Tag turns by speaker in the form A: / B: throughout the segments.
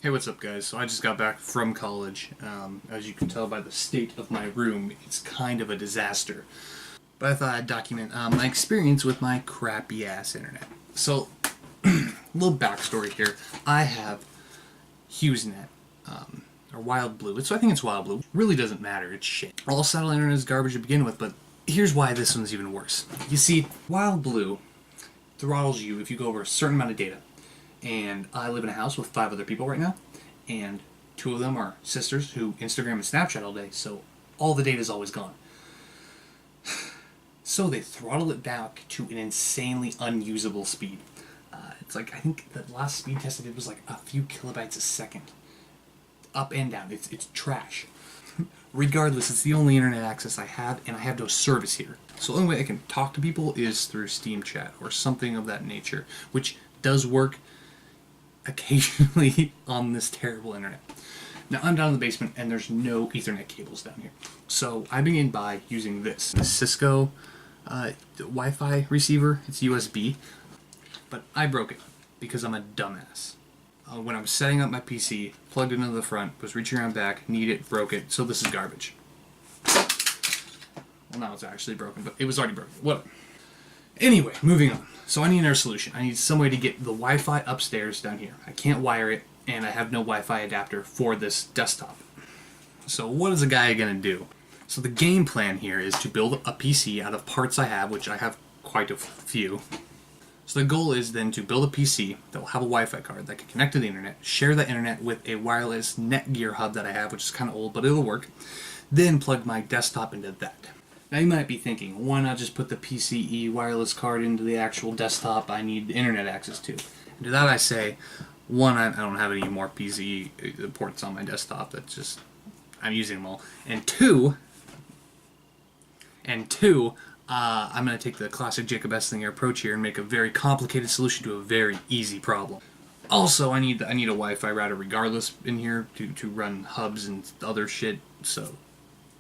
A: Hey, what's up, guys? So I just got back from college. As you can tell by the state of my room, it's kind of a disaster. But I thought I'd document my experience with my crappy-ass internet. So, a little backstory here. I have HughesNet, or WildBlue. So I think it's WildBlue. Really doesn't matter. It's shit. All satellite internet is garbage to begin with, but here's why this one's even worse. You see, WildBlue throttles you if you go over a certain amount of data. And I live in a house with 5 other people right now, and 2 of them are sisters who Instagram and Snapchat all day, so all the data is always gone. So they throttle it back to an insanely unusable speed. It's like, I think the last speed test I did was like a few kilobytes a second. Up and down. It's trash. Regardless, it's the only internet access I have, and I have no service here. So the only way I can talk to people is through Steam Chat or something of that nature, which does work occasionally on this terrible internet. Now I'm down in the basement and there's no Ethernet cables down here. So I begin by using this Cisco Wi-Fi receiver. It's USB, but I broke it because I'm a dumbass. When I was setting up my PC, plugged it into the front, was reaching around back, need it, broke it, so this is garbage. Well, now it's actually broken, but it was already broken. Whatever. Anyway, moving on. So I need another solution. I need some way to get the Wi-Fi upstairs down here. I can't wire it, and I have no Wi-Fi adapter for this desktop. So what is a guy gonna do? So the game plan here is to build a PC out of parts I have, which I have quite a few. So the goal is then to build a PC that will have a Wi-Fi card that can connect to the internet, share that internet with a wireless Netgear hub that I have, which is kind of old, but it'll work. Then plug my desktop into that. Now you might be thinking, why not just put the PCE wireless card into the actual desktop I need internet access to? And to that I say, one, I don't have any more PCE ports on my desktop. That's just, I'm using them all. And two, I'm going to take the classic Jakob Eslinger approach here and make a very complicated solution to a very easy problem. Also, I need a Wi-Fi router regardless in here to run hubs and other shit, so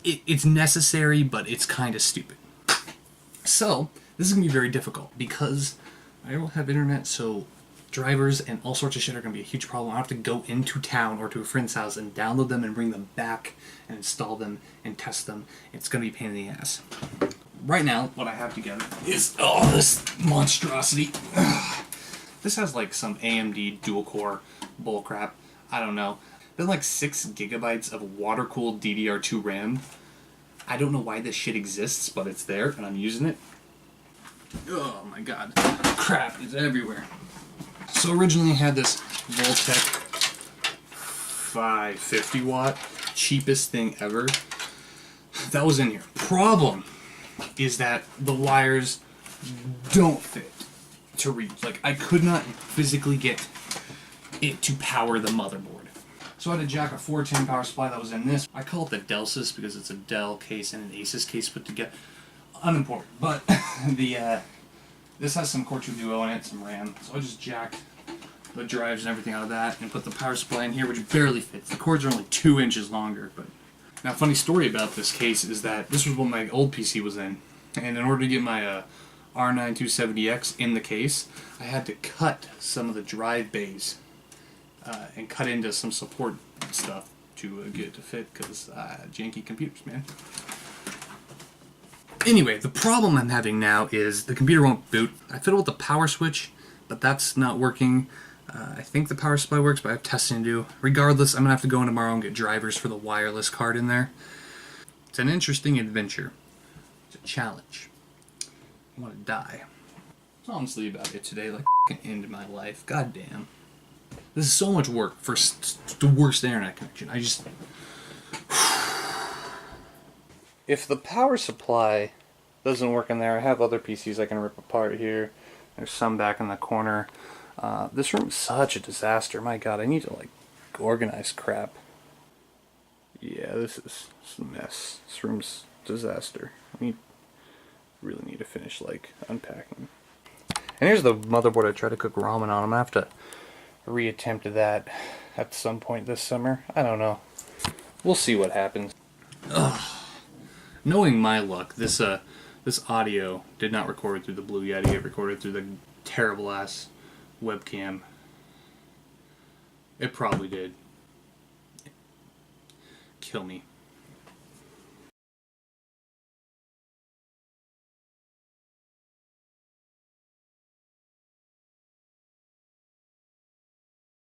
A: it's necessary, but it's kind of stupid. So, this is going to be very difficult, because I don't have internet, so drivers and all sorts of shit are going to be a huge problem. I have to go into town or to a friend's house and download them and bring them back and install them and test them. It's going to be a pain in the ass. Right now, what I have together is, this monstrosity. This has like some AMD dual-core bullcrap. I don't know. Then like 6 gigabytes of water-cooled DDR2 RAM. I don't know why this shit exists, but it's there, and I'm using it. Oh my god. Crap is everywhere. So originally I had this Voltec 550 watt, cheapest thing ever. That was in here. Problem is that the wires don't fit to reach. Like, I could not physically get it to power the motherboard. So I had to jack a 410 power supply that was in this. I call it the Delsys because it's a Dell case and an Asus case put together. Unimportant. But this has some Core 2 Duo in it, some RAM. So I just jacked the drives and everything out of that and put the power supply in here, which barely fits. The cords are only 2 inches longer. But now, funny story about this case is that this was what my old PC was in. And in order to get my R9 270X in the case, I had to cut some of the drive bays and cut into some support stuff to get it to fit, because janky computers, man. Anyway, the problem I'm having now is the computer won't boot. I fiddle with the power switch, but that's not working. I think the power supply works, but I have testing to do. Regardless, I'm going to have to go in tomorrow and get drivers for the wireless card in there. It's an interesting adventure. It's a challenge. I want to die. That's honestly about it today. Like, end my life. God damn. This is so much work for the worst internet connection. If the power supply doesn't work in there, I have other PCs I can rip apart here. There's some back in the corner. This room's such a disaster. My god, I need to, like, organize crap. Yeah, this is a mess. This room's a disaster. I really need to finish, like, unpacking. And here's the motherboard I tried to cook ramen on. I'm gonna have to reattempt that at some point this summer. I don't know. We'll see what happens. Ugh. Knowing my luck, this audio did not record through the Blue Yeti. It recorded through the terrible ass webcam It probably did. Kill me.